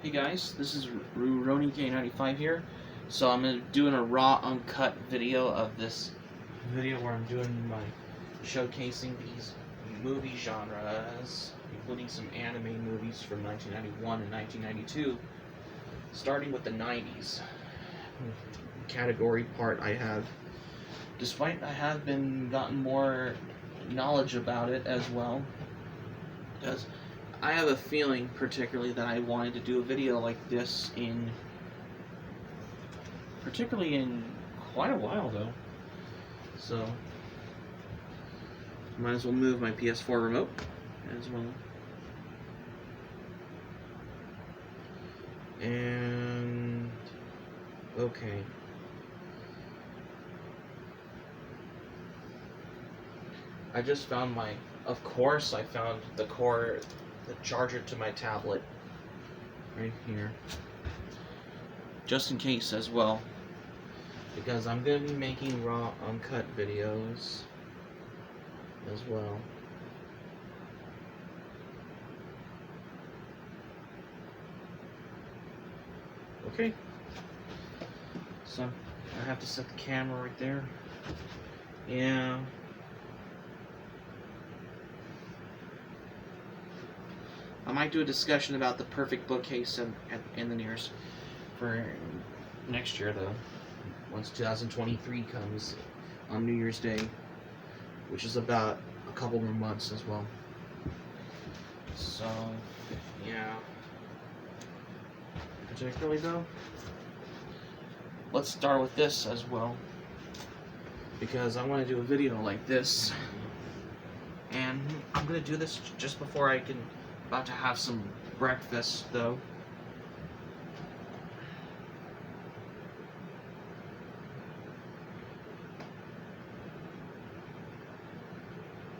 Hey guys, this is Roni K95 here. So I'm doing a raw uncut video of this video where I'm doing my showcasing these movie genres, including some anime movies from 1991 and 1992, starting with the 90s. Category part I have, despite I have been gotten more knowledge about it as well, because I have a feeling particularly that I wanted to do a video like this particularly in quite a while though. So might as well move my PS4 remote as well. And okay. I just found of course I found the charger to my tablet right here, just in case as well, because I'm going to be making raw uncut videos as well. Okay, so I have to set the camera right there. Yeah. I might do a discussion about the perfect bookcase in the nears for next year, though, once 2023 comes on New Year's Day, which is about a couple more months as well. So, yeah. Particularly, though, let's start with this as well, because I want to do a video like this, and I'm going to do this just before about to have some breakfast, though.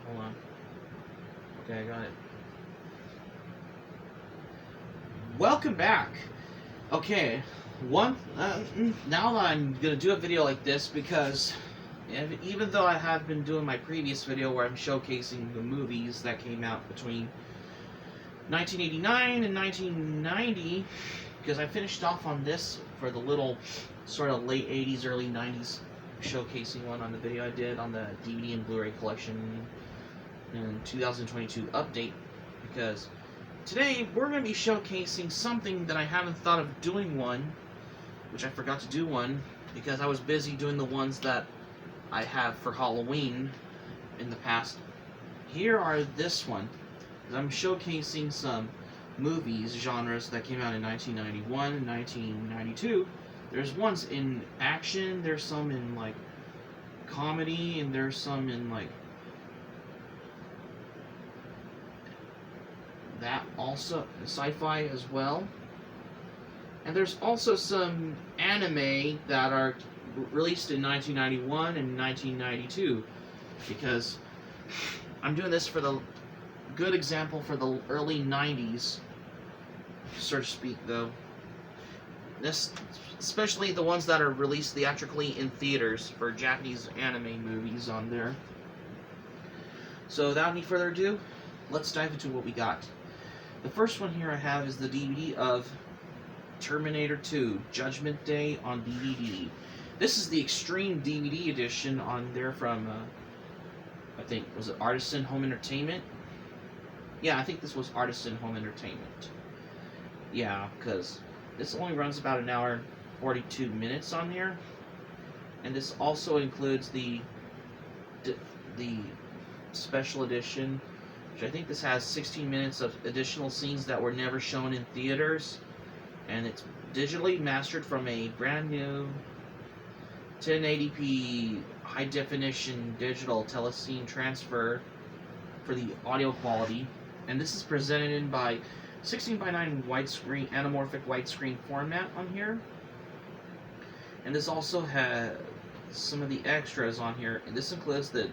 Hold on. Okay, I got it. Welcome back. Okay, now that I'm gonna do a video like this, because even though I have been doing my previous video where I'm showcasing the movies that came out between 1989 and 1990, because I finished off on this for the little sort of late 80s, early 90s showcasing one on the video I did on the DVD and Blu-ray collection in 2022 update, because today we're going to be showcasing something that I haven't thought of doing which I forgot to do one because I was busy doing the ones that I have for Halloween in the past. Here are this one. I'm showcasing some movies genres that came out in 1991 and 1992. There's ones in action, there's some in like comedy, and there's some in like that also sci-fi as well. And there's also some anime that are released in 1991 and 1992, because I'm doing this for the good example for the early 90s, so to speak, though. Especially the ones that are released theatrically in theaters for Japanese anime movies on there. So without any further ado, let's dive into what we got. The first one here I have is the DVD of Terminator 2 Judgment Day on DVD. This is the Extreme DVD edition on there from, I think, was it Artisan Home Entertainment? Yeah, I think this was Artisan Home Entertainment. Yeah, because this only runs about an hour and 42 minutes on here. And this also includes the special edition, which I think this has 16 minutes of additional scenes that were never shown in theaters. And it's digitally mastered from a brand new 1080p high definition digital telecine transfer for the audio quality. And this is presented in by 16:9 widescreen, anamorphic widescreen format on here. And this also has some of the extras on here. And this includes the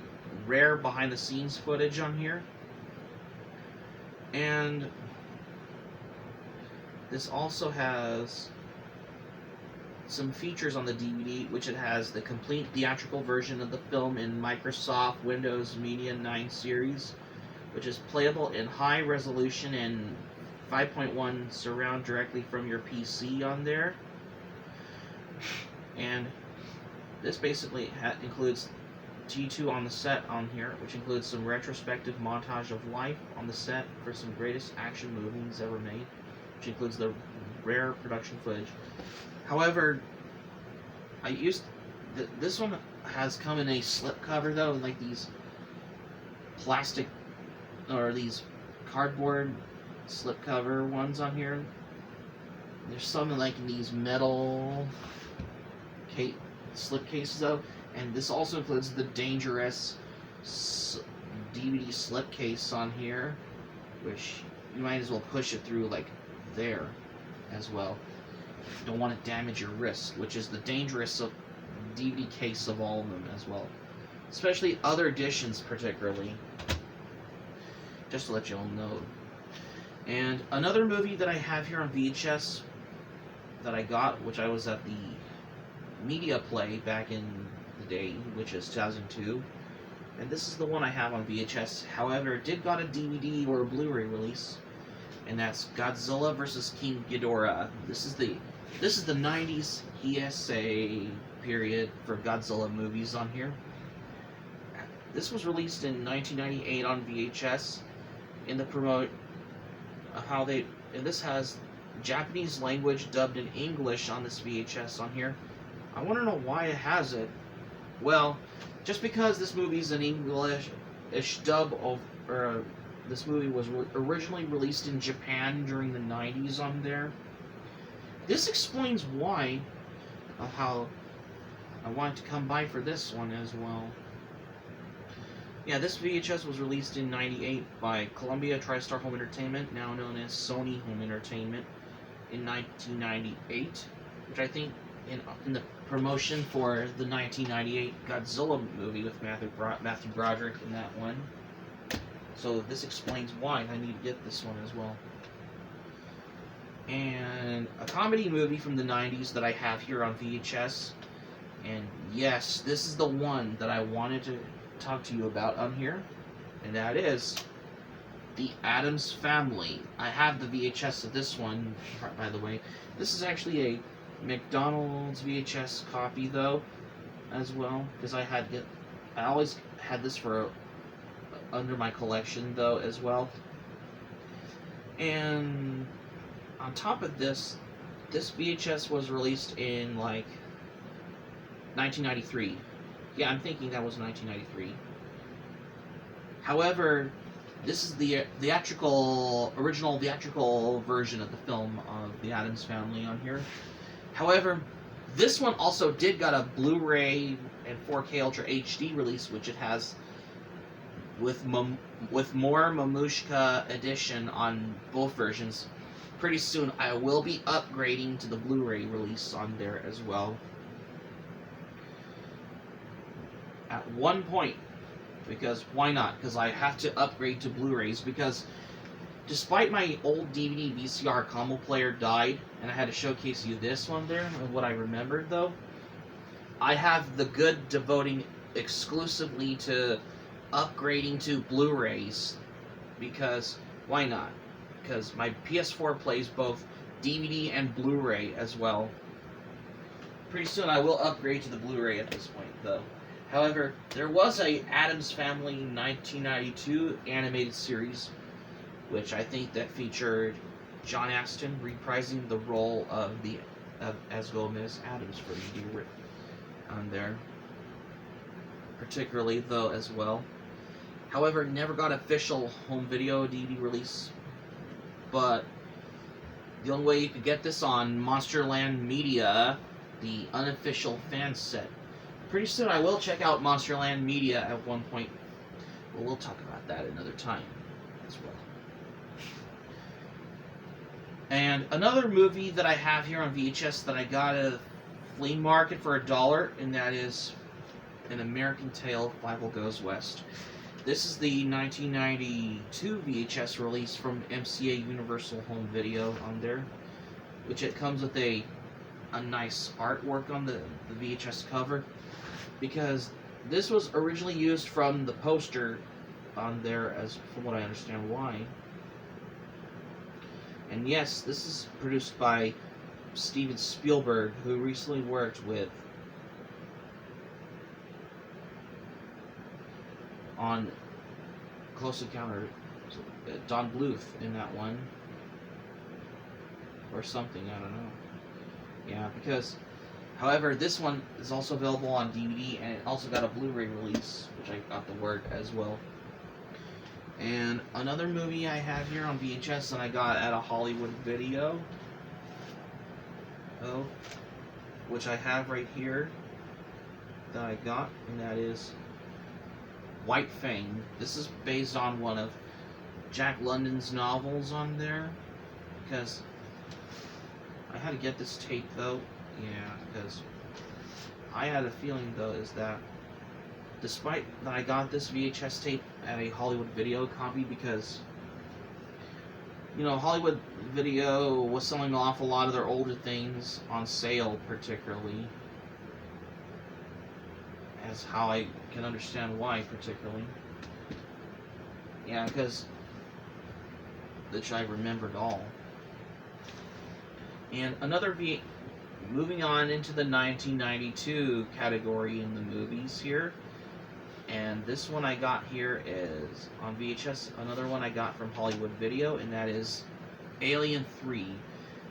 rare behind the scenes footage on here. And this also has some features on the DVD, which it has the complete theatrical version of the film in Microsoft Windows Media 9 series, which is playable in high resolution and 5.1 surround directly from your PC on there. And this basically includes G2 on the set on here, which includes some retrospective montage of life on the set for some greatest action movies ever made, which includes the rare production footage. However, this one has come in a slipcover though, like these plastic or these cardboard slipcover ones on here. There's some like in these metal slip cases though, and this also includes the dangerous DVD slipcase on here, which you might as well push it through like there as well. You don't want to damage your wrist, which is the dangerous DVD case of all of them as well, especially other editions particularly, just to let you all know. And another movie that I have here on VHS that I got, which I was at the Media Play back in the day, which is 2002, and this is the one I have on VHS. However, it did got a DVD or a Blu-ray release, and that's Godzilla vs. King Ghidorah. This is the 90s ESA period for Godzilla movies on here. This was released in 1998 on VHS. In the and this has Japanese language dubbed in English on this VHS on here. I want to know why it has it. Well, just because this movie's an English dub of, this movie was originally released in Japan during the 90s on there. This explains why, how I wanted to come by for this one as well. Yeah, this VHS was released in '98 by Columbia TriStar Home Entertainment, now known as Sony Home Entertainment, in 1998, which I think in the promotion for the 1998 Godzilla movie with Matthew Broderick in that one. So this explains why I need to get this one as well. And a comedy movie from the 90s that I have here on VHS. And yes, this is the one that I wanted to talk to you about on here. And that is The Addams Family. I have the VHS of this one, by the way. This is actually a McDonald's VHS copy though, as well, because I always had this for under my collection though as well. And on top of this VHS was released in like 1993. Yeah, I'm thinking that was 1993. However, this is the original theatrical version of the film of The Addams Family on here. However, this one also did got a Blu-ray and 4K Ultra HD release, which it has with more Mamushka edition on both versions. Pretty soon, I will be upgrading to the Blu-ray release on there as well. At one point, because why not? Because I have to upgrade to Blu-rays, because despite my old DVD VCR combo player died, and I had to showcase you this one there, and what I remembered though, I have the good devoting exclusively to upgrading to Blu-rays, because why not? Because my PS4 plays both DVD and Blu-ray as well. Pretty soon I will upgrade to the Blu-ray at this point though. However, there was a Addams Family 1992 animated series, which I think that featured John Aston reprising the role of as Gomez Addams for the on there, particularly though as well. However, never got official home video DVD release, but the only way you could get this on Monsterland Media, the unofficial fan set. Pretty soon I will check out Monsterland Media at one point. Well, we'll talk about that another time as well. And another movie that I have here on VHS that I got at a flea market for $1, and that is An American Tail, Fievel Goes West. This is the 1992 VHS release from MCA Universal Home Video on there, which it comes with a nice artwork on the VHS cover, because this was originally used from the poster on there, as from what I understand why. And yes, this is produced by Steven Spielberg, who recently worked with on Close Encounter, Don Bluth in that one, or something, I don't know. Yeah, because, however, this one is also available on DVD, and it also got a Blu-ray release, which I got the word as well. And another movie I have here on VHS that I got at a Hollywood Video, which I have right here, that I got, and that is White Fang. This is based on one of Jack London's novels on there, because I had to get this tape though, yeah, because I had a feeling though is that despite that I got this VHS tape at a Hollywood Video copy, because you know Hollywood Video was selling off a lot of their older things on sale, particularly, as how I can understand why, particularly. Yeah, because which I remembered all. And another moving on into the 1992 category in the movies here. And this one I got here is on VHS, another one I got from Hollywood Video, and that is Alien 3,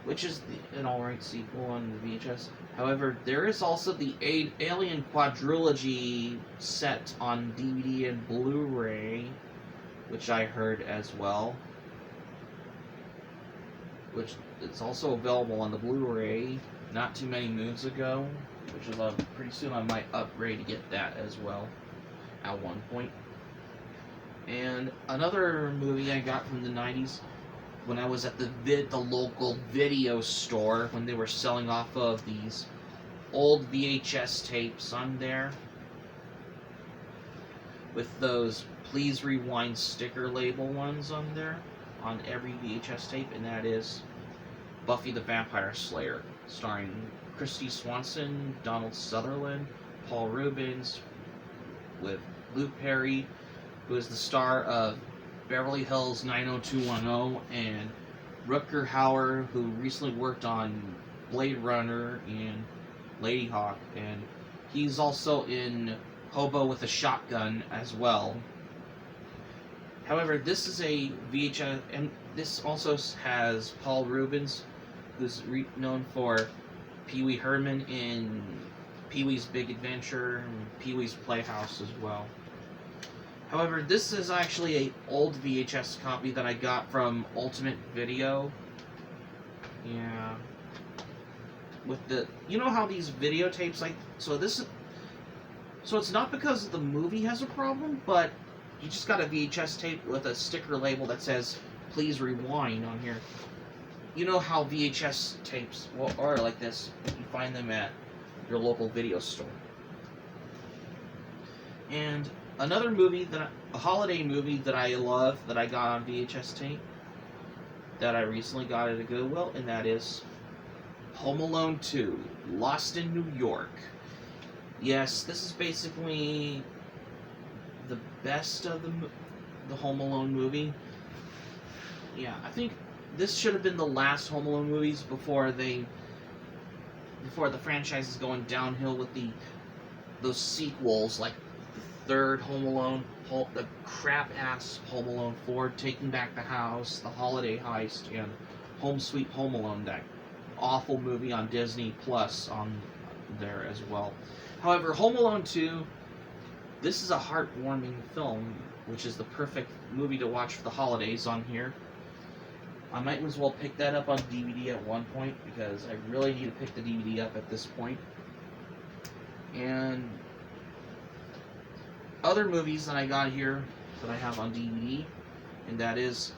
which is an alright sequel on the VHS. However, there is also the Alien Quadrilogy set on DVD and Blu-ray, which I heard as well. Which it's also available on the Blu-ray not too many moons ago, which is pretty soon I might upgrade to get that as well at one point. And another movie I got from the 90s when I was at the local video store when they were selling off of these old VHS tapes on there with those please rewind sticker label ones on there on every VHS tape, and that is Buffy the Vampire Slayer, starring Christy Swanson, Donald Sutherland, Paul Reubens, with Luke Perry, who is the star of Beverly Hills 90210, and Rutger Hauer, who recently worked on Blade Runner and Lady Hawk, and he's also in Hobo with a Shotgun as well. However, this is a VHS, and this also has Paul Reubens, who's known for Pee-wee Herman in Pee-wee's Big Adventure and Pee-wee's Playhouse as well. However, this is actually an old VHS copy that I got from Ultimate Video. Yeah. With the, you know how these videotapes, like, so it's not because the movie has a problem, but you just got a VHS tape with a sticker label that says, please rewind on here. You know how VHS tapes are like this. You find them at your local video store. And another movie, a holiday movie that I love, that I got on VHS tape, that I recently got at a Goodwill, and that is Home Alone 2, Lost in New York. Yes, this is basically the best of the Home Alone movie. Yeah, I think this should have been the last Home Alone movies before the franchise is going downhill with those sequels, like the third Home Alone, the crap-ass Home Alone 4, Taking Back the House, The Holiday Heist, and Home Sweet Home Alone, that awful movie on Disney Plus on there as well. However, Home Alone 2, this is a heartwarming film, which is the perfect movie to watch for the holidays on here. I might as well pick that up on DVD at one point, because I really need to pick the DVD up at this point. And other movies that I got here that I have on DVD, and that is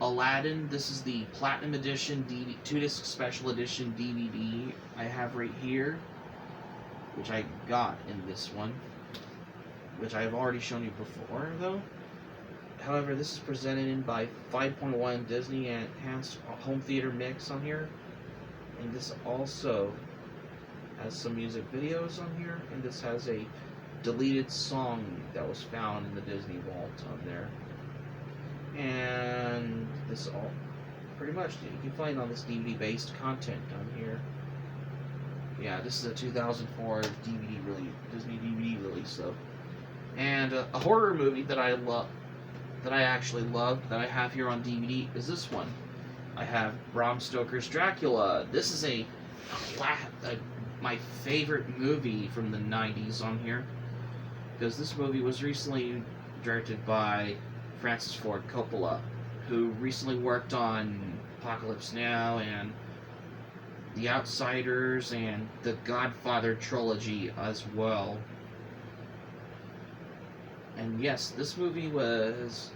Aladdin. This is the Platinum Edition 2-disc Special Edition DVD I have right here, which I got in this one, which I have already shown you before, though. However, this is presented in by 5.1 Disney Enhanced Home Theater Mix on here. And this also has some music videos on here. And this has a deleted song that was found in the Disney Vault on there. And this pretty much you can find on this DVD-based content on here. Yeah, this is a 2004 DVD release, Disney DVD release, though. And a horror movie that I love, that I actually loved, that I have here on DVD is this one. I have Bram Stoker's Dracula. This is my favorite movie from the 90s on here, because this movie was recently directed by Francis Ford Coppola, who recently worked on Apocalypse Now and The Outsiders and the Godfather trilogy as well. And yes, this movie was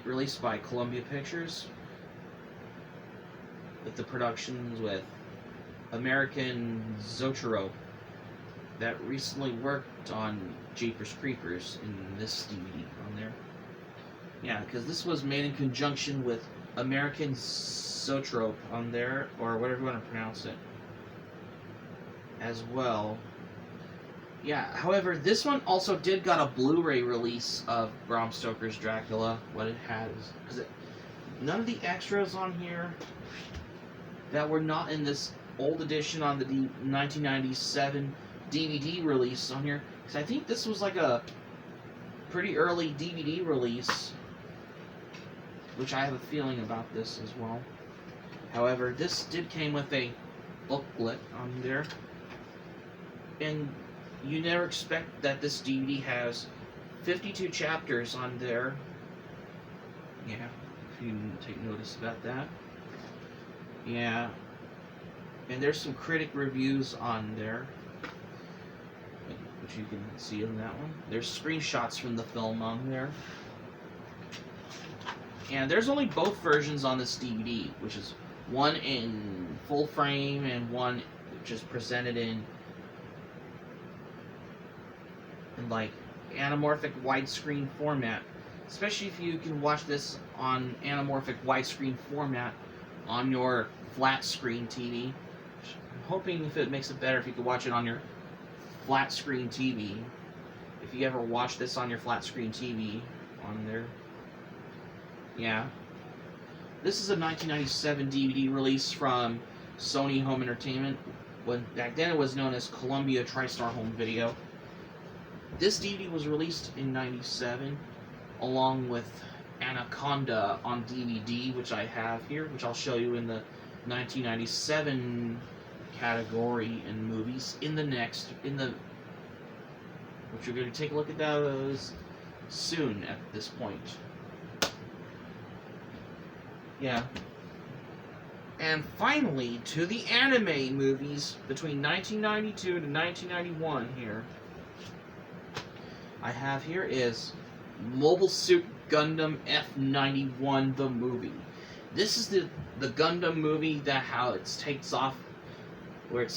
released by Columbia Pictures, with the productions with American Zoetrope, that recently worked on Jeepers Creepers in this DVD on there. Yeah, because this was made in conjunction with American Zoetrope on there, or whatever you want to pronounce it, as well. Yeah, however, this one also did got a Blu-ray release of Bram Stoker's Dracula. What it had is, because none of the extras on here that were not in this old edition on the 1997 DVD release on here, because I think this was like a pretty early DVD release, which I have a feeling about this as well. However, this did came with a booklet on there, and you never expect that this DVD has 52 chapters on there. Yeah, if you take notice about that. Yeah, and there's some critic reviews on there, which you can see in that one. There's screenshots from the film on there. And there's only both versions on this DVD, which is one in full frame and one which is presented in like anamorphic widescreen format. Especially if you can watch this on anamorphic widescreen format on your flat screen TV. I'm hoping if it makes it better if you could watch it on your flat screen TV. If you ever watch this on your flat screen TV on there. Yeah. This is a 1997 DVD release from Sony Home Entertainment. When back then it was known as Columbia TriStar Home Video. This DVD was released in 97 along with Anaconda on DVD, which I have here, which I'll show you in the 1997 category in movies which you're going to take a look at those soon at this point. Yeah. And finally, to the anime movies between 1992 to 1991 here. I have here is Mobile Suit Gundam F91 the movie. This is the Gundam movie that how it takes off, how it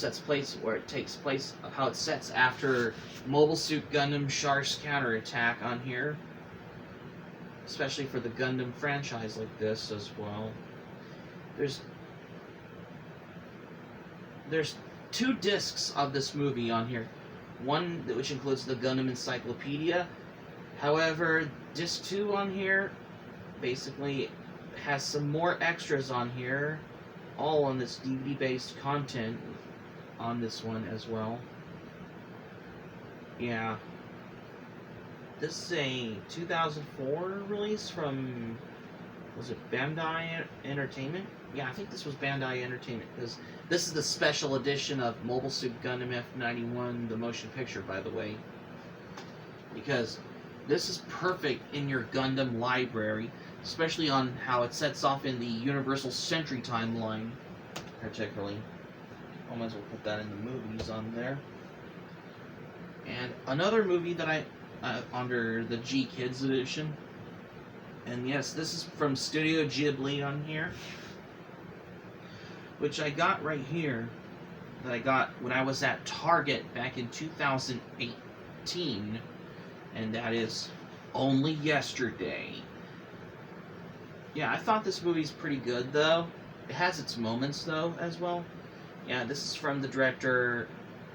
sets after Mobile Suit Gundam Char's counterattack on here. Especially for the Gundam franchise like this as well. There's 2 discs of this movie on here. One which includes the Gundam Encyclopedia. However, disc 2 on here basically has some more extras on here, all on this DVD-based content on this one as well. Yeah. This is a 2004 release from, was it Bandai Entertainment? Yeah, I think this was Bandai Entertainment, because this is the special edition of Mobile Suit Gundam F91, the motion picture, by the way. Because this is perfect in your Gundam library, especially on how it sets off in the Universal Century timeline, particularly. I might as well put that in the movies on there. And another movie that I under the G Kids edition, and yes, this is from Studio Ghibli on here, which I got right here, that I got when I was at Target back in 2018, and that is Only Yesterday. Yeah, I thought this movie's pretty good, though. It has its moments, though, as well. Yeah, this is from the director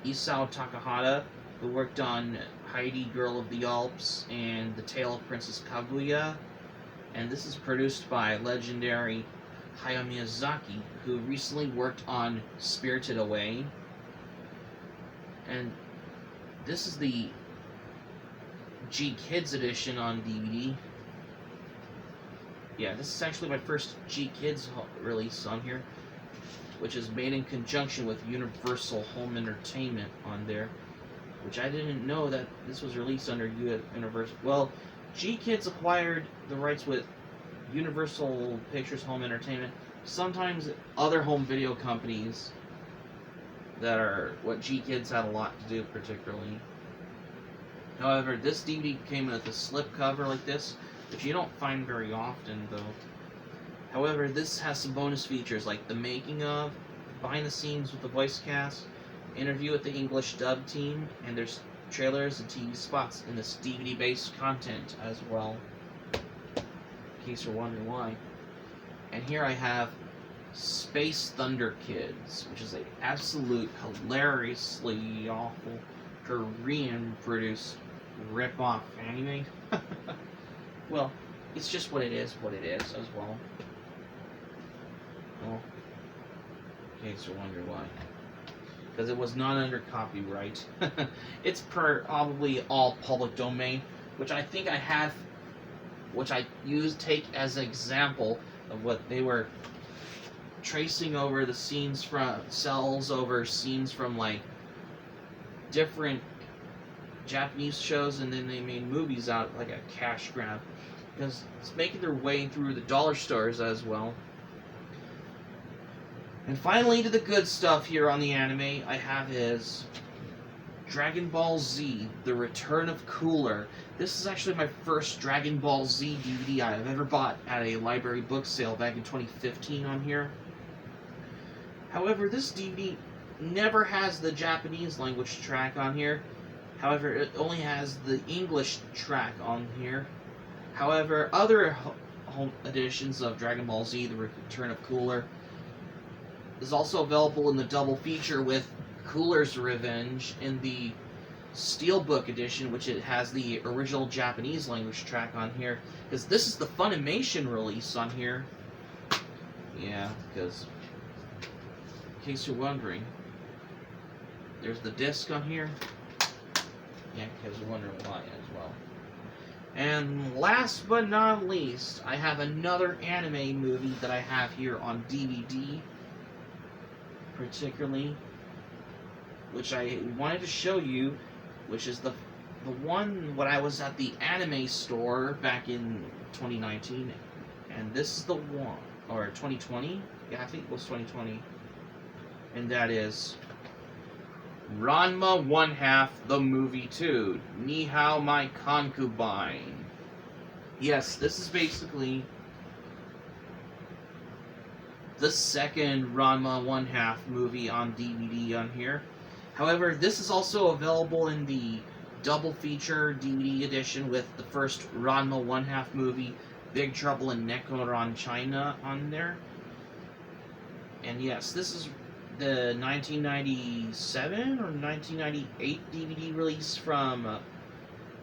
Isao Takahata, who worked on Heidi, Girl of the Alps, and The Tale of Princess Kaguya, and this is produced by legendary Hayao Miyazaki, who recently worked on Spirited Away. And this is the G Kids edition on DVD. Yeah, this is actually my first G Kids release on here, which is made in conjunction with Universal Home Entertainment on there, which I didn't know that this was released under Universal. Well, G Kids acquired the rights with Universal Pictures Home Entertainment. Sometimes other home video companies that are what G Kids had a lot to do particularly. However, this DVD came with a slip cover like this, which you don't find very often though. However, this has some bonus features like the making of, behind the scenes with the voice cast, interview with the English dub team, and there's trailers and TV spots in this DVD-based content as well, in case you're wondering why. And here I have Space Thunder Kids, which is an absolute hilariously awful Korean-produced rip-off anime. Well, it's just what it is as well. Well, in case you're wondering why. Because it was not under copyright. It's probably all public domain, which I think I have, which I take as an example of what they were tracing over the scenes from cells over scenes from like different Japanese shows, and then they made movies out like a cash grab, because it's making their way through the dollar stores as well. And finally, to the good stuff here on the anime, I have is Dragon Ball Z, The Return of Cooler. This is actually my first Dragon Ball Z DVD I've ever bought at a library book sale back in 2015 on here. However, this DVD never has the Japanese language track on here. However, it only has the English track on here. However, other home editions of Dragon Ball Z, The Return of Cooler, is also available in the double feature with Cooler's Revenge in the Steelbook edition, which it has the original Japanese language track on here. Because this is the Funimation release on here. Yeah, because, in case you're wondering, there's the disc on here. Yeah, because you're wondering why as well. And last but not least, I have another anime movie that I have here on DVD, particularly, which I wanted to show you, which is the one when I was at the anime store back in 2019, and this is the one, or 2020? Yeah, I think it was 2020, and that is Ranma 1/2, the movie 2, Ni Hao My Concubine. Yes, this is basically the second Ranma 1/2 movie on DVD on here. However, this is also available in the double feature DVD edition with the first Ranma 1/2 movie, Big Trouble in Nekoran China, on there. And yes, this is the 1997 or 1998 DVD release from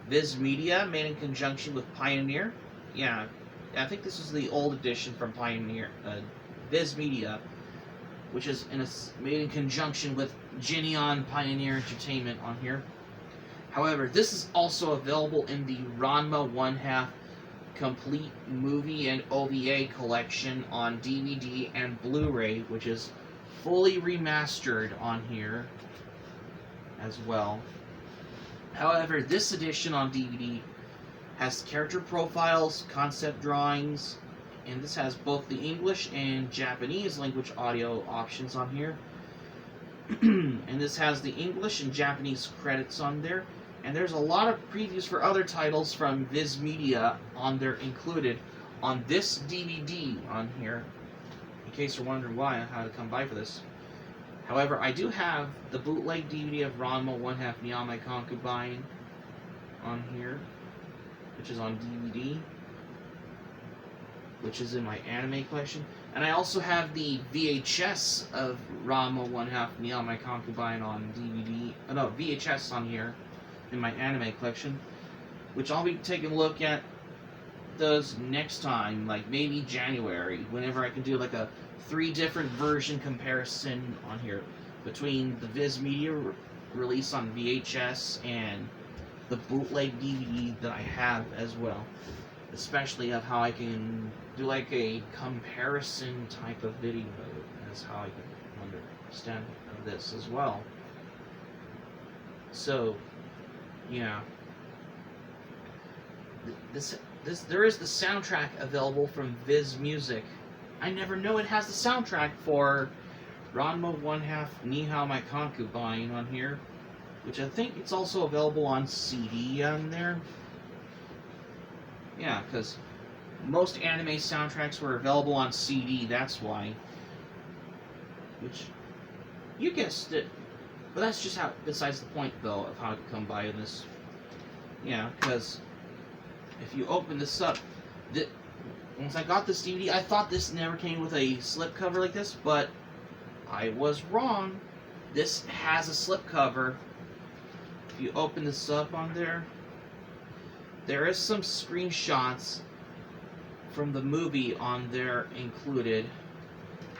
Viz Media, made in conjunction with Pioneer. Yeah, I think this is the old edition from Pioneer, Viz Media, which is made in conjunction with Geneon Pioneer Entertainment on here. However, this is also available in the Ranma 1/2 complete movie and OVA collection on DVD and Blu-ray, which is fully remastered on here as well. However, this edition on DVD has character profiles, concept drawings, and this has both the English and Japanese language audio options on here. And this has the English and Japanese credits on there. And there's a lot of previews for other titles from Viz Media on there included on this DVD on here, in case you're wondering why I had to come by for this. However, I do have the bootleg DVD of Ranma 1/2 Ni Hao My Concubine on here, which is on DVD, which is in my anime collection. And I also have the VHS of Ranma 1/2 Ni Hao My Concubine on DVD, no, VHS on here in my anime collection, which I'll be taking a look at those next time, like maybe January, whenever I can do like a 3 different version comparison on here between the Viz Media release on VHS and the bootleg DVD that I have as well. Especially of how I can do like a comparison type of video as how I can understand this as well. So, yeah. There is the soundtrack available from Viz Music. I never know it has the soundtrack for Ranma 1/2 Ni Hao My Concubine on here, which I think it's also available on CD on there. Yeah, because most anime soundtracks were available on CD, that's why. Which, you guessed it. But that's just how, besides the point, though, of how I could come by this. Yeah, because if you open this up, once I got this DVD, I thought this never came with a slipcover like this, but I was wrong. This has a slipcover. If you open this up on there is some screenshots from the movie on there included,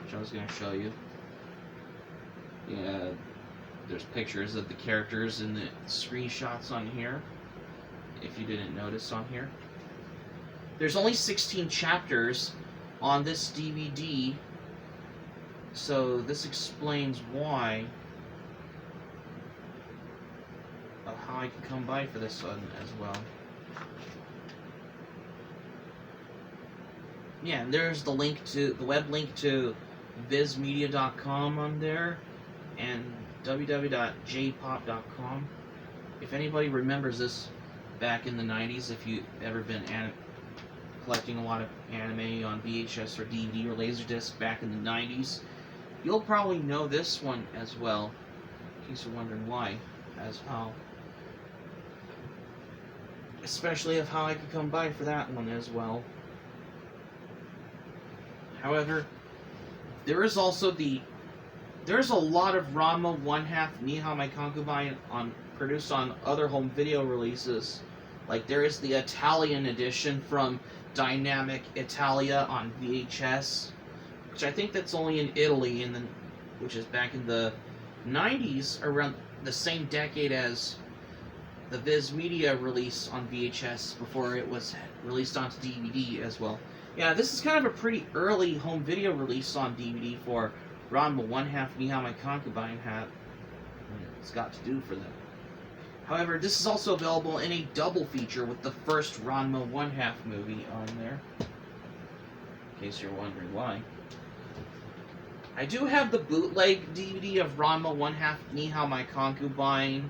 which I was going to show you. Yeah, there's pictures of the characters in the screenshots on here, if you didn't notice on here. There's only 16 chapters on this DVD, so this explains why of how I can come by for this one as well. Yeah, and there's the link to the web link to vizmedia.com on there and www.jpop.com. If anybody remembers this back in the 90s, if you've ever been collecting a lot of anime on VHS or DVD or Laserdisc back in the 90s, you'll probably know this one as well, in case you're wondering why, as how, especially of how I could come by for that one as well. However, there's a lot of Ranma 1/2 Ni Hao My Concubine produced on other home video releases. Like there is the Italian edition from Dynamic Italia on VHS, which I think that's only in Italy, which is back in the 90s, around the same decade as the Viz Media release on VHS before it was released onto DVD as well. Yeah, this is kind of a pretty early home video release on DVD for Ranma 1/2 Ni Hao My Concubine it's got to do for them. However, this is also available in a double feature with the first Ranma 1/2 movie on there, in case you're wondering why. I do have the bootleg DVD of Ranma 1/2 Ni Hao My Concubine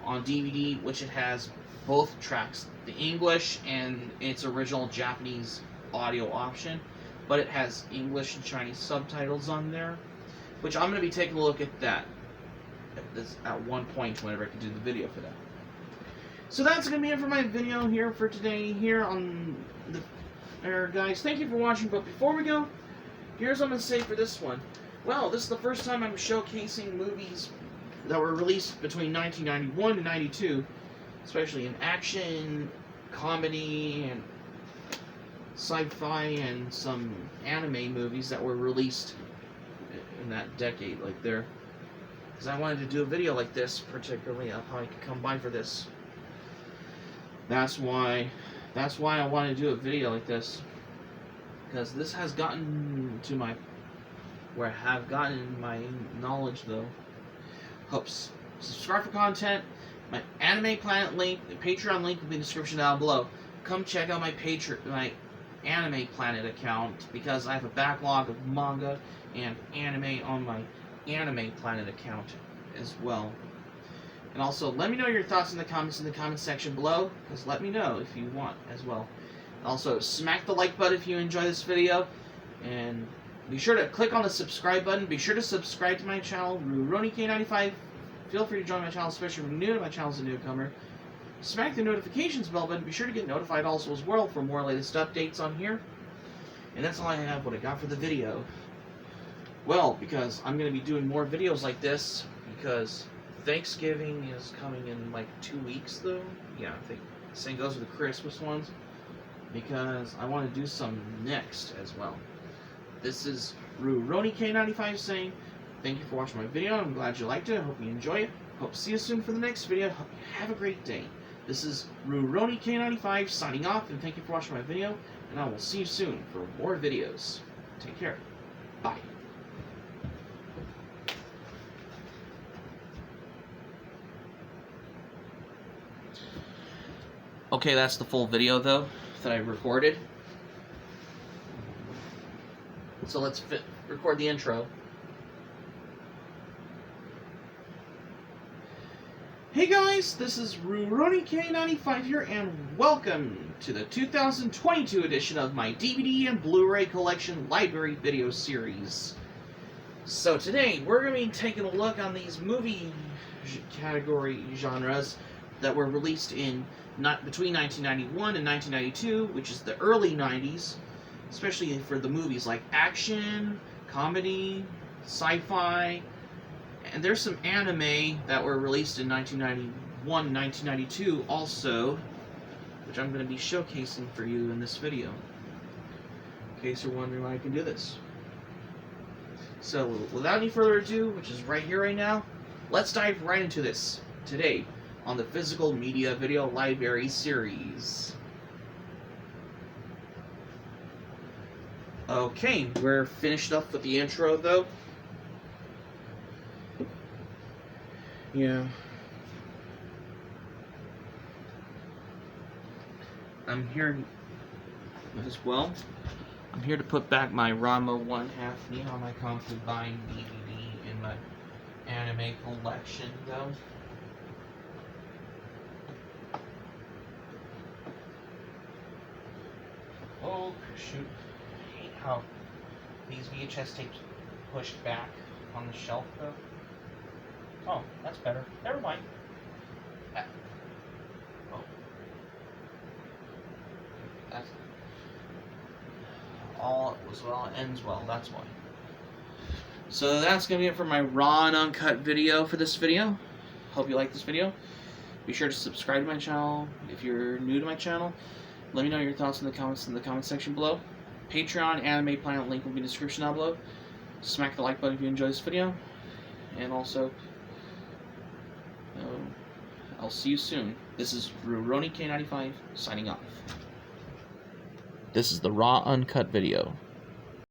on DVD, which it has both tracks, the English and its original Japanese audio option, but it has English and Chinese subtitles on there, which I'm going to be taking a look at that at one point whenever I can do the video for that. So that's going to be it for my video here for today here on the guys. Thank you for watching, but before we go, here's what I'm going to say for this one. Well, this is the first time I'm showcasing movies that were released between 1991 and 92, especially in action, comedy, and sci-fi, and some anime movies that were released in that decade, like there. Because I wanted to do a video like this, particularly of how I could come by for this. That's why I wanted to do a video like this. Because this has gotten to where I have gotten my knowledge, though. Hopes. Subscribe for content. My Anime Planet link, the Patreon link will be in the description down below. Come check out my Anime Planet account, because I have a backlog of manga and anime on my Anime Planet account as well. And also, let me know your thoughts in the comment section below, because let me know if you want as well. Also, smack the like button if you enjoy this video, and be sure to click on the subscribe button. Be sure to subscribe to my channel, RoniK95. Feel free to join my channel, especially if you're new to my channel as a newcomer. Smack the notifications bell button. Be sure to get notified also as well for more latest updates on here. And that's all I have, what I got for the video. Well, because I'm going to be doing more videos like this, because Thanksgiving is coming in like 2 weeks, though. Yeah, I think the same goes with the Christmas ones. because I want to do some next as well. This is Rurouni K95 saying, thank you for watching my video. I'm glad you liked it. I hope you enjoy it. Hope to see you soon for the next video. Hope you have a great day. This is Rurouni K95 signing off, and thank you for watching my video, and I will see you soon for more videos. Take care. Bye. Okay, that's the full video, though, that I recorded. So let's record the intro. Hey guys, this is Rurouni K95 here, and welcome to the 2022 edition of my DVD and Blu-ray collection library video series. So today, we're going to be taking a look on these movie category genres that were released in between 1991 and 1992, which is the early 90s, especially for the movies like action, comedy, sci-fi, and there's some anime that were released in 1991, 1992 also, which I'm going to be showcasing for you in this video, in case you're wondering why I can do this. So, without any further ado, which is right here, right now, let's dive right into this today on the Physical Media Video Library series. Okay, we're finished up with the intro, though. Yeah. I'm here as well. I'm here to put back my Rama 1/2 Nihon Concubine DVD in my anime collection, though. Oh, shoot. I hate how these VHS tapes pushed back on the shelf, though. Oh, that's better. Never mind. Oh. That's all was well, ends well, that's why. So that's going to be it for my raw and uncut video for this video. Hope you like this video. Be sure to subscribe to my channel if you're new to my channel. Let me know your thoughts in the comment section below. Patreon, Anime Planet, link will be in the description down below. Smack the like button if you enjoyed this video. And also, I'll see you soon. This is Rurouni K95 signing off. This is the raw uncut video.